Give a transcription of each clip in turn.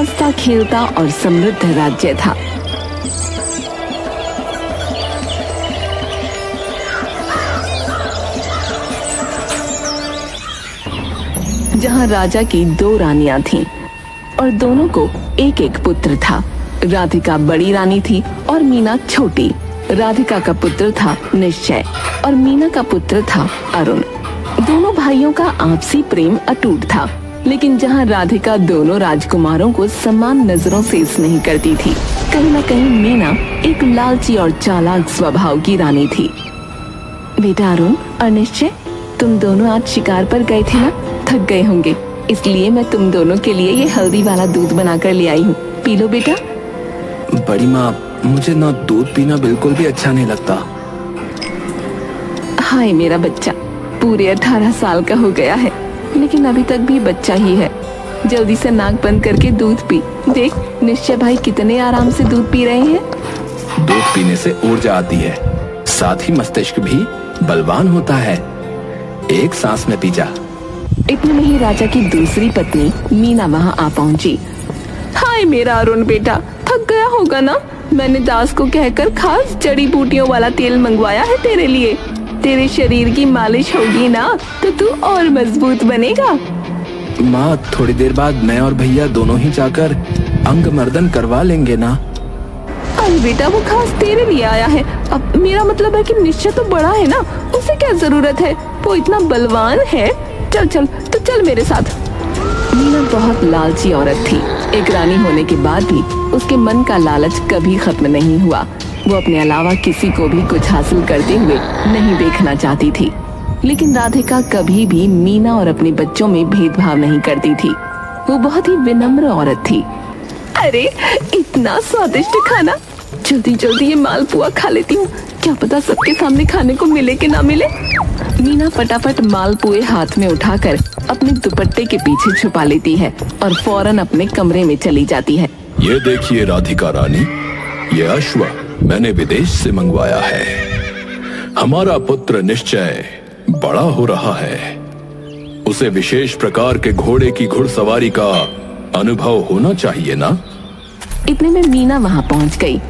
हंसता खेलता और समृद्ध राज्य था। जहाँ राजा की 2 रानियां थीं और दोनों को एक एक पुत्र था। राधिका बड़ी रानी थी और मीना छोटी। राधिका का पुत्र था निश्चय और मीना का पुत्र था अरुण। दोनों भाइयों का आपसी प्रेम अटूट था, लेकिन जहाँ राधिका दोनों राजकुमारों को समान नजरों से स्नेह करती थी, कहीं न कहीं मीना एक लालची और चालाक स्वभाव की रानी थी। बेटा अरुण और निश्चय, तुम दोनों आज शिकार पर गए थे ना? थक गए होंगे, इसलिए मैं तुम दोनों के लिए ये हल्दी वाला दूध बनाकर ले आई हूँ। पी लो बेटा। बड़ी माँ, मुझे ना दूध पीना बिल्कुल भी अच्छा नहीं लगता। हाय मेरा बच्चा, पूरे 18 साल का हो गया है, लेकिन अभी तक भी बच्चा ही है। जल्दी से नाक बंद करके दूध पी। देख निश्चय भाई कितने आराम से दूध पी रहे हैं। दूध पीने से ऊर्जा आती है, साथ ही मस्तिष्क भी बलवान होता है। एक सांस में पी जा। इतने में ही राजा की दूसरी पत्नी मीना वहाँ आ पहुँची। हाय मेरा अरुण बेटा, थक गया होगा ना? मैंने दास को कहकर खास जड़ी बूटियों वाला तेल मंगवाया है तेरे लिए। तेरे शरीर की मालिश होगी ना तो तू और मजबूत बनेगा। माँ, थोड़ी देर बाद मैं और भैया दोनों ही जाकर अंग मर्दन करवा लेंगे ना? अरे बेटा, वो खास तेरे लिए आया है। अब मेरा मतलब है कि निश्चय तो बड़ा है ना, उसे क्या जरूरत है? वो इतना बलवान है। चल चल तो चल मेरे साथ। मीना बहुत लालची औरत थी। एक रानी होने के बाद भी उसके मन का लालच कभी खत्म नहीं हुआ। वो अपने अलावा किसी को भी कुछ हासिल करते हुए नहीं देखना चाहती थी। लेकिन राधिका कभी भी मीना और अपने बच्चों में भेदभाव नहीं करती थी। वो बहुत ही विनम्र औरत थी। अरे इतना स्वादिष्ट खाना, जल्दी जल्दी ये मालपुआ खा लेती हूँ। क्या पता सबके सामने खाने को मिले कि ना मिले। मीना फटाफट मालपुए हाथ में उठाकर अपने दुपट्टे के पीछे छुपा लेती है और फौरन अपने कमरे में चली जाती है। ये देखिए राधिका रानी, ये अश्व मैंने विदेश से मंगवाया है। हमारा पुत्र निश्चय बड़ा हो रहा है, उसे विशेष प्रकार के घोड़े की घुड़सवारी का अनुभव होना चाहिए ना? इतने में मीना वहाँ पहुँच गई।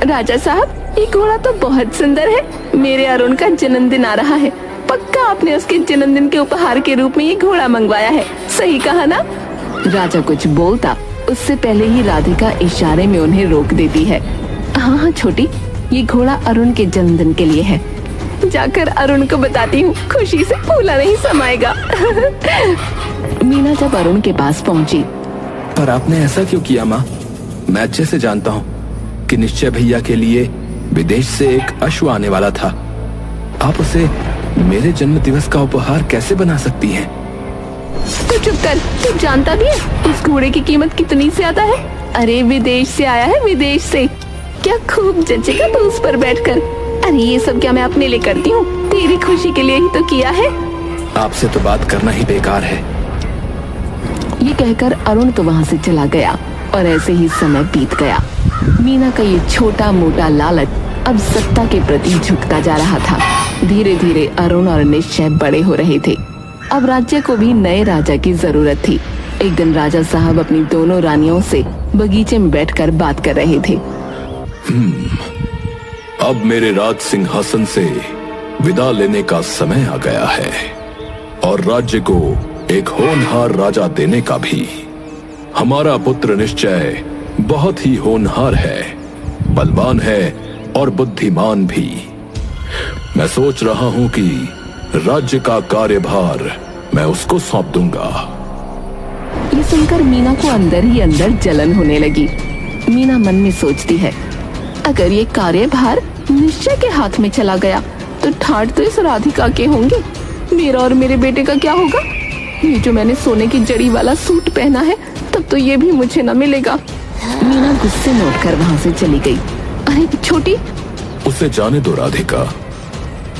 राजा साहब, ये घोड़ा तो बहुत सुंदर है। मेरे अरुण का जन्मदिन आ रहा है, पक्का आपने उसके जन्मदिन के उपहार के रूप में ये घोड़ा मंगवाया है, सही कहा ना? राजा कुछ बोलता उससे पहले ही राधिका इशारे में उन्हें रोक देती है। हाँ हाँ छोटी, ये घोड़ा अरुण के जन्मदिन के लिए है। जाकर अरुण को बताती हूँ, खुशी से फूला नहीं समाएगा। मीना जब अरुण के पास पहुँची। पर आपने ऐसा क्यों किया माँ? मैं अच्छे से जानता हूँ कि निश्चय भैया के लिए विदेश से एक अश्व आने वाला था। आप उसे मेरे जन्म दिवस का उपहार कैसे बना सकती हैं? तो चुप कर, तू जानता भी है उस घोड़े की कीमत कितनी से आता है? अरे विदेश से आया है, विदेश से। क्या खूब जचेगा तू उस पर बैठकर। अरे ये सब क्या मैं अपने लिए करती हूँ? तेरी खुशी के लिए ही तो किया है। आपसे तो बात करना ही बेकार है। ये कहकर अरुण तो वहाँ से चला गया और ऐसे ही समय बीत गया। मीना का ये छोटा मोटा लालच अब सत्ता के प्रति झुकता जा रहा था। धीरे धीरे अरुण और निश्चय बड़े हो रहे थे। अब राज्य को भी नए राजा की जरूरत थी। एक दिन राजा साहब अपनी दोनों रानियों से बगीचे में बैठकर बात कर रहे थे। अब मेरे राज सिंहासन से विदा लेने का समय आ गया है और राज्य को एक होनहार राजा देने का भी। हमारा पुत्र निश्चय बहुत ही होनहार है, बलवान है और बुद्धिमान भी। मैं सोच रहा हूं कि राज्य का कार्यभार मैं उसको सौंप दूंगा। ये सुनकर मीना को अंदर ही अंदर जलन होने लगी। मीना मन में सोचती है, अगर ये कार्यभार निश्चय के हाथ में चला गया तो ठाट तो इस राधिका के होंगे। मेरा और मेरे बेटे का क्या होगा? ये जो मैंने सोने की जड़ी वाला सूट पहना है, तब तो ये भी मुझे न मिलेगा। मीना गुस्से में उठकर वहाँ से चली गई। अरे छोटी, उसे जाने दो राधिका।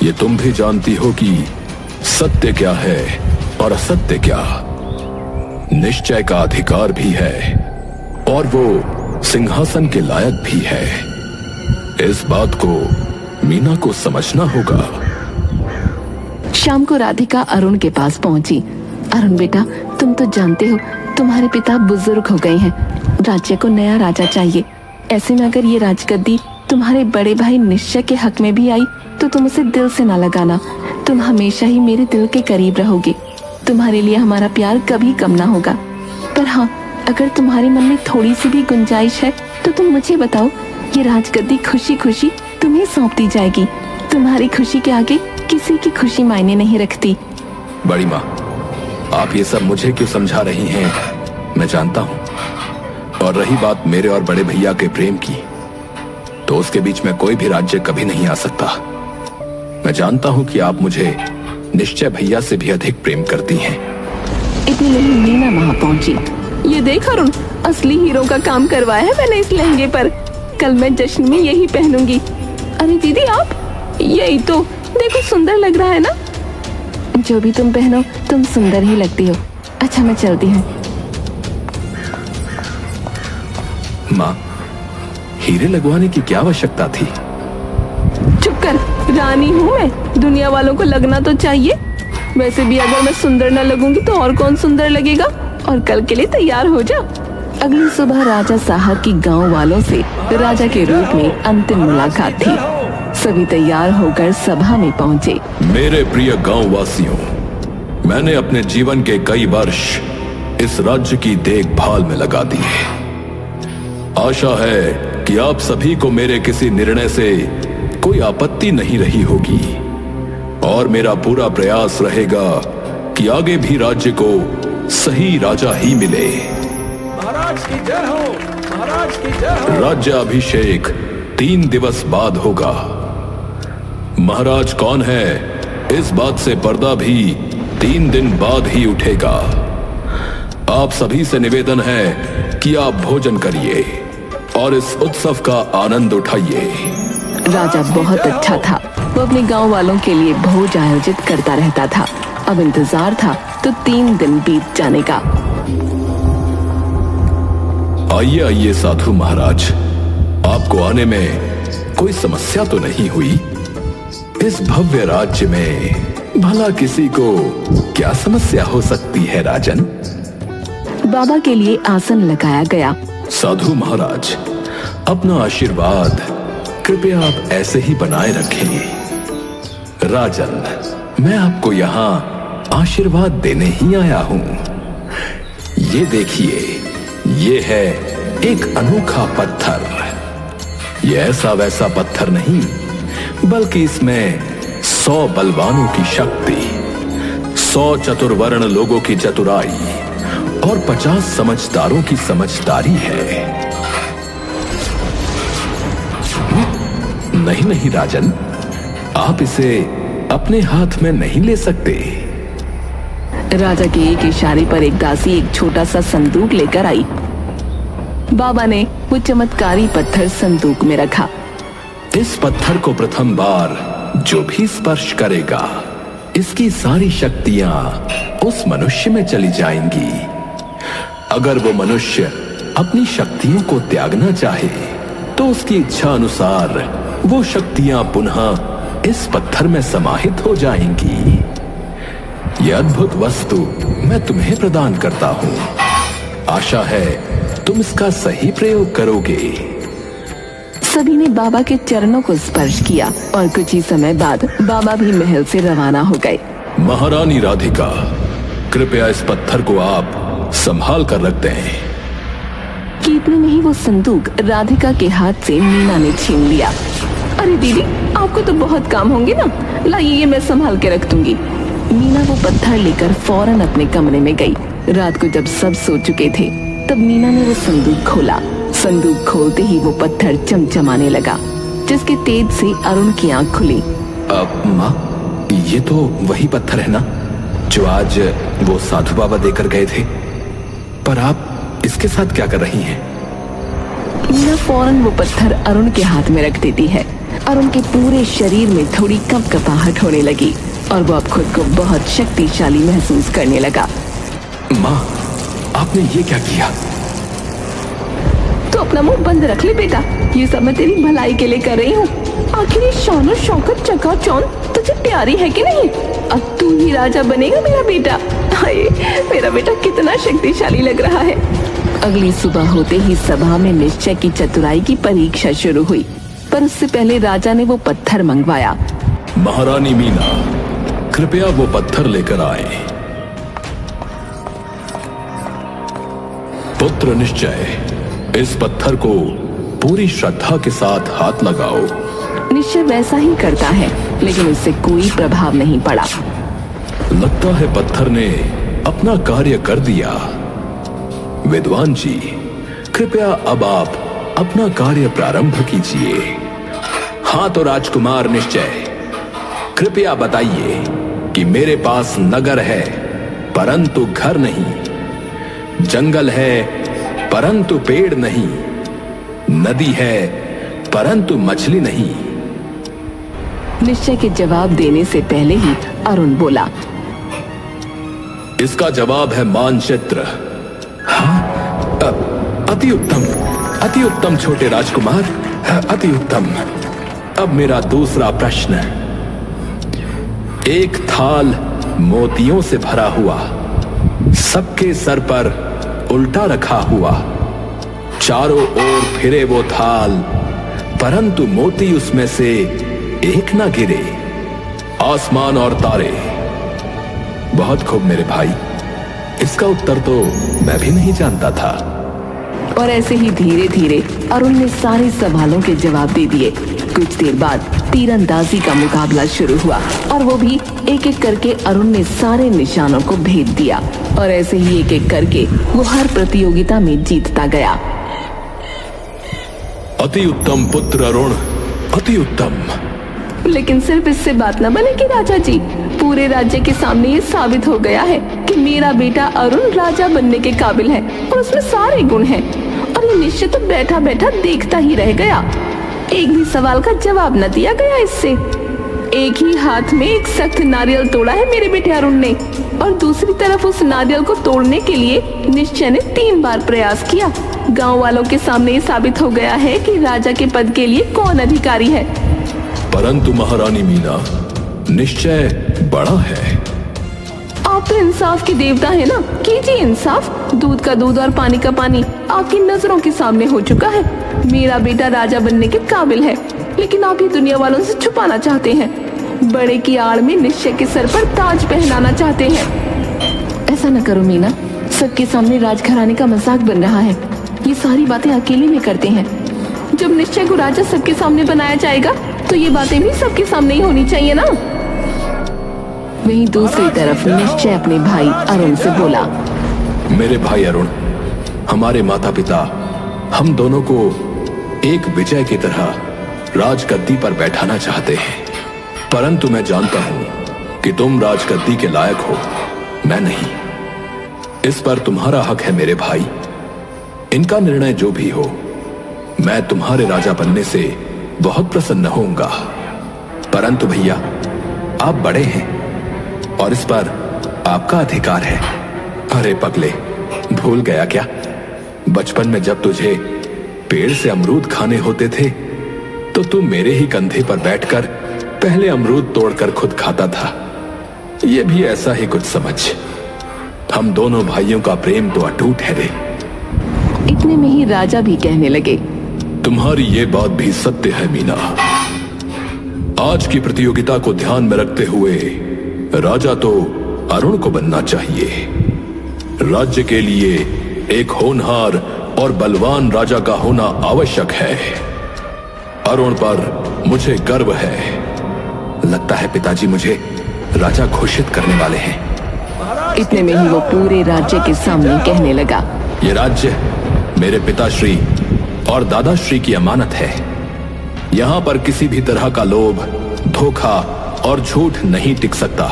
ये तुम भी जानती हो कि सत्य क्या है और असत्य क्या। निश्चय का अधिकार भी है और वो सिंहासन के लायक भी है। इस बात को मीना को समझना होगा। शाम को राधिका अरुण के पास पहुंची। अरुण बेटा, तुम तो जानते हो तुम्हारे पिता बुजुर्ग हो गए हैं, राज्य को नया राजा चाहिए। ऐसे में अगर ये राजगद्दी तुम्हारे बड़े भाई निश्चय के हक में भी आई तो तुम उसे दिल से ना लगाना। तुम हमेशा ही मेरे दिल के करीब रहोगे। तुम्हारे लिए हमारा प्यार कभी कम ना होगा। पर हाँ, अगर तुम्हारे मन में थोड़ी सी भी गुंजाइश है तो तुम मुझे बताओ। ये राजगद्दी खुशी खुशी तुम्हें सौंप दी जाएगी। तुम्हारी खुशी के आगे किसी की खुशी मायने नहीं रखती। बड़ी माँ, आप ये सब मुझे क्यों समझा रही हैं, मैं जानता हूँ। और रही बात मेरे और बड़े भैया के प्रेम की, तो उसके बीच में कोई भी राज्य कभी नहीं आ सकता। मैं जानता हूँ कि आप मुझे निश्चय भैया से भी अधिक प्रेम करती हैं। इतनी नहीं मीना वहाँ पहुंची। ये देख अरुण, असली हीरो का काम करवाया है मैंने इस लहंगे पर। कल मैं जश्न में यही पहनूंगी। अरे दीदी आप, यही तो देखो, सुंदर लग रहा है ना। जो भी तुम पहनो तुम सुंदर ही लगती हो। अच्छा मैं चलती हूँ। माँ, हीरे लगवाने की क्या आवश्यकता थी? चुप कर, रानी हूँ मैं, दुनिया वालों को लगना तो चाहिए। वैसे भी अगर मैं सुंदर न लगूंगी तो और कौन सुंदर लगेगा। और कल के लिए तैयार हो जा। अगली सुबह राजा साहब की गांव वालों से राजा के रूप में अंतिम मुलाकात थी। सभी तैयार होकर सभा में पहुंचे। मेरे प्रिय गांव वासियों, मैंने अपने जीवन के कई वर्ष इस राज्य की देखभाल में लगा दिए। आशा है कि आप सभी को मेरे किसी निर्णय से कोई आपत्ति नहीं रही होगी और मेरा पूरा प्रयास रहेगा कि आगे भी राज्य को सही राजा ही मिले। महाराज की जय हो, महाराज की जय हो। राज्याभिषेक 3 दिवस बाद होगा। महाराज कौन है, इस बात से पर्दा भी 3 दिन बाद ही उठेगा। आप सभी से निवेदन है कि आप भोजन करिए और इस उत्सव का आनंद उठाइए। राजा बहुत अच्छा था। वो अपने गांव वालों के लिए भोज आयोजित करता रहता था। अब इंतजार था तो 3 दिन बीत जाने का। आइए आइए साधु महाराज, आपको आने में कोई समस्या तो नहीं हुई? इस भव्य राज्य में भला किसी को क्या समस्या हो सकती है राजन? बाबा के लिए आसन लगाया गया। साधु महाराज, अपना आशीर्वाद कृपया आप ऐसे ही बनाए रखें। राजन, मैं आपको यहाँ आशीर्वाद देने ही आया हूँ। ये देखिए, ये है एक अनोखा पत्थर। ये ऐसा वैसा पत्थर नहीं, बल्कि इसमें 100 बलवानों की शक्ति, 100 चतुर्वर्ण लोगों की चतुराई और 50 समझदारों की समझदारी है। नहीं नहीं राजन, आप इसे अपने हाथ में नहीं ले सकते। राजा के एक इशारे पर एक दासी एक छोटा सा संदूक लेकर आई। बाबा ने वो चमत्कारी पत्थर संदूक में रखा। इस पत्थर को प्रथम बार जो भी स्पर्श करेगा, इसकी सारी शक्तियां उस मनुष्य में चली जाएंगी। अगर वो मनुष्य अपनी शक्तियों को त्यागना चाहे तो उसकी इच्छा अनुसार वो शक्तियां पुनः इस पत्थर में समाहित हो जाएंगी। यह अद्भुत वस्तु मैं तुम्हें प्रदान करता हूं। आशा है तुम इसका सही प्रयोग करोगे। सभी ने बाबा के चरणों को स्पर्श किया और कुछ ही समय बाद बाबा भी महल से रवाना हो गए। महारानी राधिका, कृपया इस पत्थर को आप संभाल कर रख दें। कि इतने में ही वो संदूक राधिका के हाथ से मीना ने छीन लिया। अरे दीदी, आपको तो बहुत काम होंगे ना, लाइए ये मैं संभाल के रख दूंगी। मीना वो पत्थर लेकर फौरन अपने कमरे में गई। रात को जब सब सो चुके थे तब मीना ने वो संदूक खोला। संदूक खोलते ही वो पत्थर चमचमाने लगा, जिसके तेज से अरुण की आंख खुली। माँ, ये तो वही पत्थर है ना जो आज वो साधु बाबा देकर गए थे? पर आप इसके साथ क्या कर रही हैं? मीना फौरन वो पत्थर अरुण के हाथ में रख देती है। अरुण के पूरे शरीर में थोड़ी कंपकपाहट होने लगी और वो अब खुद को बहुत शक्तिशाली महसूस करने लगा। माँ, आपने ये क्या किया? तो अपना मुंह बंद रख ले बेटा, ये सब मैं तेरी भलाई के लिए कर रही हूँ। आखिर ये शान और शौकत चकाचौंध तुझे प्यारी है कि नहीं? अब तू तू ही राजा बनेगा मेरा बेटा। हाय, मेरा बेटा कितना शक्तिशाली लग रहा है। अगली सुबह होते ही सभा में निश्चय की चतुराई की परीक्षा शुरू हुई, पर उससे पहले राजा ने वो पत्थर मंगवाया। महारानी मीना, कृपया वो पत्थर लेकर आए। पुत्र निश्चय, इस पत्थर को पूरी श्रद्धा के साथ हाथ लगाओ। निश्चय वैसा ही करता है, लेकिन उससे कोई प्रभाव नहीं पड़ा। लगता है पत्थर ने अपना कार्य कर दिया। विद्वान जी, कृपया अब आप अपना कार्य प्रारंभ कीजिए। हाँ तो राजकुमार निश्चय, कृपया बताइए कि मेरे पास नगर है परंतु घर नहीं, जंगल है परंतु पेड़ नहीं, नदी है परंतु मछली नहीं। निश्चय के जवाब देने से पहले ही अरुण बोला, इसका जवाब है मानचित्र। अति उत्तम, अति उत्तम छोटे राजकुमार, अति उत्तम। अब मेरा दूसरा प्रश्न। एक थाल मोतियों से भरा हुआ, सबके सर पर उल्टा रखा हुआ, चारों ओर फिरे वो थाल, परंतु मोती उसमें से एक ना गिरे। आसमान और तारे। बहुत खूब मेरे भाई, इसका उत्तर तो मैं भी नहीं जानता था। और ऐसे ही धीरे धीरे अरुण ने सारे सवालों के जवाब दे दिए। कुछ देर बाद तीरंदाजी का मुकाबला शुरू हुआ और वो भी एक एक करके अरुण ने सारे निशानों को भेद दिया और ऐसे ही एक एक करके वो हर प्रतियोगिता में जीतता गया। अति उत्तम पुत्र अरुण, अति उत्तम। लेकिन सिर्फ इससे बात न बने कि राजा जी, पूरे राज्य के सामने ये साबित हो गया है कि मेरा बेटा अरुण राजा बनने के काबिल है और उसमें सारे गुण हैं। और ये निश्चय तो बैठा बैठा देखता ही रह गया, एक भी सवाल का जवाब न दिया गया इससे। एक ही हाथ में एक सख्त नारियल तोड़ा है मेरे बेटे अरुण ने, और दूसरी तरफ उस नारियल को तोड़ने के लिए निश्चय ने 3 बार प्रयास किया। गांव वालों के सामने ये साबित हो गया है कि राजा के पद के लिए कौन अधिकारी है। परंतु महारानी मीना, निश्चय बड़ा है। आप तो इंसाफ के देवता है ना, कीजिए इंसाफ। दूध का दूध और पानी का पानी आपकी नजरों के सामने हो चुका है। मेरा बेटा राजा बनने के काबिल है, लेकिन आप ये दुनिया वालों से छुपाना चाहते हैं। बड़े की आड़ में निश्चय के सर पर ताज पहनाना चाहते हैं। ऐसा न करो मीना, सबके सामने राजघराने का मजाक बन रहा है। ये सारी बातें अकेले में करते हैं। जब निश्चय को राजा सबके सामने बनाया जाएगा तो ये बातें भी सबके सामने ही होनी चाहिए ना। वहीं दूसरी तरफ निश्चय अपने भाई अरुण से बोला, मेरे भाई अरुण, हमारे माता पिता हम दोनों को एक विजय की तरह राजगद्दी पर बैठाना चाहते हैं, परंतु मैं जानता हूं कि तुम राजगद्दी के लायक हो, मैं नहीं। इस पर तुम्हारा हक है मेरे भाई। इनका निर्णय जो भी हो, मैं तुम्हारे राजा बनने से बहुत प्रसन्न होऊंगा। परंतु भैया, आप बड़े हैं और इस पर आपका अधिकार है। अरे पगले, भूल गया क्या? बचपन में जब तुझे पेड़ से अमरूद खाने होते थे तो तू मेरे ही कंधे पर बैठकर पहले अमरूद तोड़कर खुद खाता था। ये भी ऐसा ही कुछ समझ। हम दोनों भाइयों का प्रेम तो अटूट है रे। इतने में ही राजा भी कहने लगे, तुम्हारी ये बात भी सत्य है मीना। आज की प्रतियोगिता को ध्यान में रखते हुए राजा तो अरुण को बनना चाहिए। राज्य के लिए एक होनहार और बलवान राजा का होना आवश्यक है। अरुण पर मुझे गर्व है। लगता है पिताजी मुझे राजा घोषित करने वाले हैं। इतने में ही वो पूरे राज्य के सामने कहने लगा, ये राज्य मेरे पिताश्री और दादाश्री की अमानत है। यहां पर किसी भी तरह का लोभ, धोखा और झूठ नहीं टिक सकता।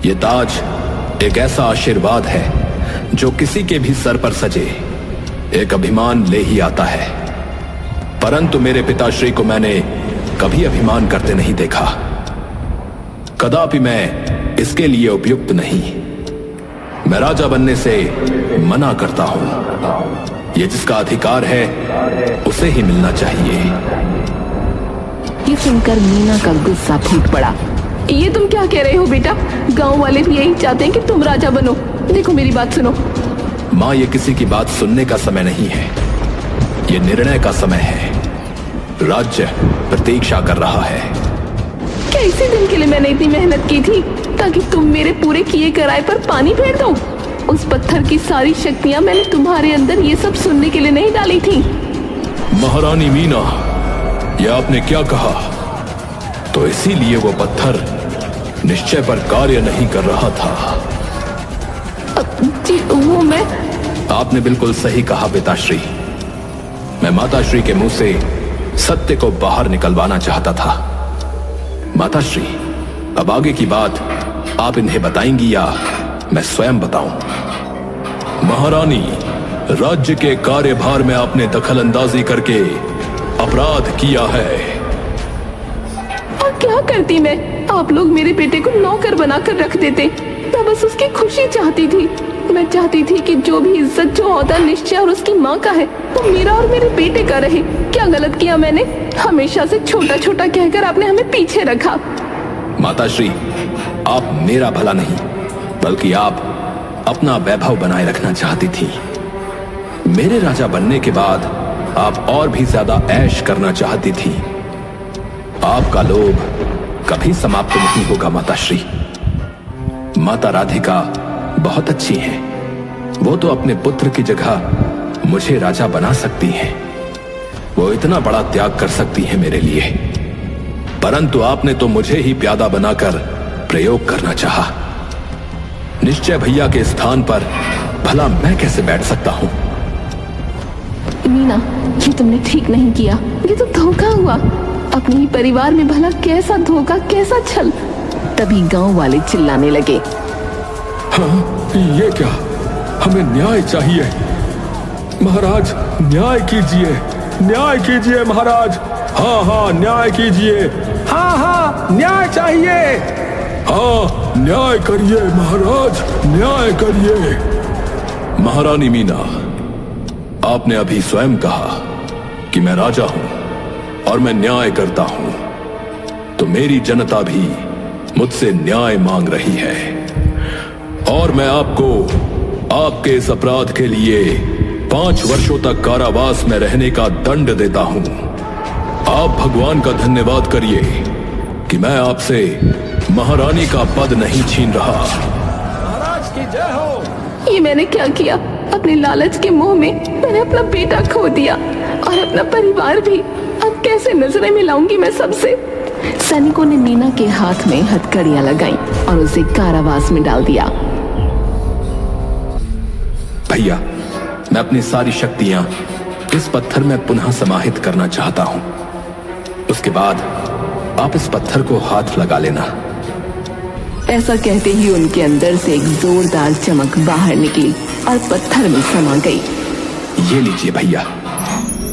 ये ताज एक ऐसा आशीर्वाद है जो किसी के भी सर पर सजे एक अभिमान ले ही आता है। परंतु मेरे पिताश्री को मैंने कभी अभिमान करते नहीं देखा। कदापि मैं इसके लिए उपयुक्त नहीं। मैं राजा बनने से मना करता हूं। ये जिसका अधिकार है उसे ही मिलना चाहिए। ये सुनकर मीना का गुस्सा फूट पड़ा। ये तुम क्या कह रहे हो बेटा? गांव वाले भी यही चाहते हैं कि तुम राजा बनो। देखो मेरी बात सुनो। माँ, ये किसी की बात सुनने का समय नहीं है, ये निर्णय का समय है। राज्य प्रतीक्षा कर रहा है। क्या इसी दिन के लिए मैंने इतनी मेहनत की थी ताकि तुम मेरे पूरे किए कराए पर पानी फेर दो? उस पत्थर की सारी शक्तियां मैंने तुम्हारे अंदर ये सब सुनने के लिए नहीं डाली थी। महारानी मीना, यह आपने क्या कहा? तो इसीलिए वो पत्थर निश्चय पर कार्य नहीं कर रहा था। जी वो मैं आपने बिल्कुल सही कहा पिताश्री। मैं माताश्री के मुंह से सत्य को बाहर निकलवाना चाहता था। माताश्री, अब आगे की बात आप इन्हें बताएंगी या मैं स्वयं बताऊं? महारानी, राज्य के कार्यभार में आपने दखलंदाजी करके अपराध किया है। और क्या करती मैं? आप लोग मेरे बेटे को नौकर बनाकर रख देते। मैं बस उसकी खुशी चाहती थी। मैं चाहती थी कि जो भी इज्जत, जो औहदा निश्चय और उसकी माँ का है वो मेरा और मेरे बेटे का रहे। क्या गलत किया मैंने? हमेशा से छोटा छोटा कहकर आपने हमें पीछे रखा। माताश्री, आप मेरा भला नहीं बल्कि आप अपना वैभव बनाए रखना चाहती थी। मेरे राजा बनने के बाद आप और भी ज्यादा ऐश करना चाहती थी। आपका लोभ कभी समाप्त नहीं होगा माताश्री। माता राधिका बहुत अच्छी हैं। वो तो अपने पुत्र की जगह मुझे राजा बना सकती हैं। वो इतना बड़ा त्याग कर सकती हैं मेरे लिए, परंतु आपने तो मुझे ही प्यादा बनाकर प्रयोग करना चाहा। निश्चय भैया के स्थान पर भला मैं कैसे बैठ सकता हूं? मीना, ये तुमने ठीक नहीं किया। ये तो धोखा हुआ। अपने ही परिवार में भला कैसा धोखा, कैसा छल। तभी गांव वाले चिल्लाने लगे। हाँ, ये क्या? हमें न्याय चाहिए। महाराज, न्याय कीजिए, न्याय कीजिए महाराज। हाँ हाँ, न्याय कीजिए। हाँ हाँ, न्याय चाहिए। हाँ, न्याय करिए महाराज, न्याय करिए। महारानी मीना, आपने अभी स्वयं कहा कि मैं राजा हूं और मैं न्याय करता हूं, तो मेरी जनता भी मुझसे न्याय मांग रही है और मैं आपको आपके इस अपराध के लिए 5 वर्षों तक कारावास में रहने का दंड देता हूं। आप भगवान का धन्यवाद करिए कि मैं आपसे महारानी का पद नहीं छीन रहा। महाराज की जय हो। ये मैंने क्या किया? अपने लालच के मोह में मैंने अपना बेटा खो दिया और अपना परिवार भी। अब कैसे नजरें मिलाऊंगी मैं सबसे? सैनिकों ने मीना के हाथ में हथकड़ियां लगाई और उसे कारावास में डाल दिया। भैया, मैं अपनी सारी शक्तियां इस पत्थर में पुनः समाहित करना चाहता हूं। उसके बाद आप इस पत्थर को हाथ लगा लेना। ऐसा कहते ही उनके अंदर से एक जोरदार चमक बाहर निकली और पत्थर में समा गई। ये लीजिए भैया,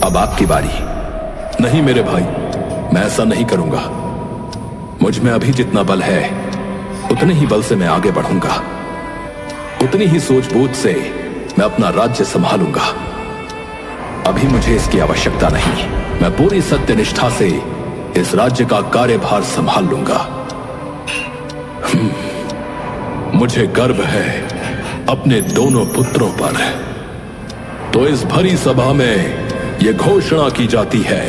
अब आपकी बारी। नहीं मेरे भाई, मैं ऐसा नहीं करूंगा। मुझ में अभी जितना बल है उतने ही बल से मैं आगे बढ़ूंगा। उतनी ही सूझबूझ से मैं अपना राज्य संभालूंगा। अभी मुझे इसकी आवश्यकता नहीं। मैं पूरी सत्यनिष्ठा से इस राज्य का कार्यभार संभाल लूंगा। मुझे गर्व है अपने दोनों पुत्रों पर। तो इस भरी सभा में यह घोषणा की जाती है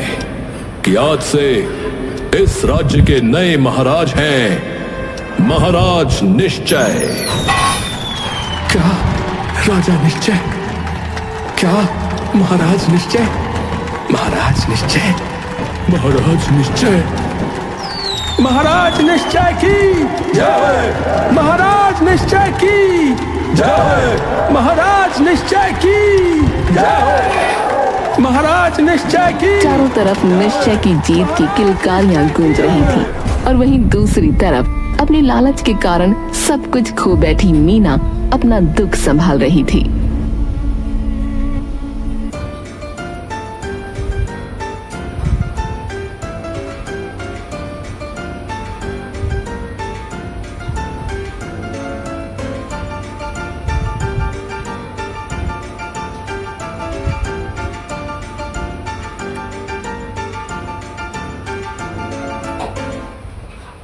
कि आज से इस राज्य के नए महाराज हैं महाराज निश्चय। क्या राजा निश्चय? क्या महाराज निश्चय? महाराज निश्चय? महाराज निश्चय। महाराज निश्चय की जय। महाराज निश्चय की जय। महाराज निश्चय की जय। महाराज निश्चय की। चारों तरफ निश्चय की जीत की किलकारियां गूंज रही थी और वहीं दूसरी तरफ अपने लालच के कारण सब कुछ खो बैठी मीना अपना दुख संभाल रही थी।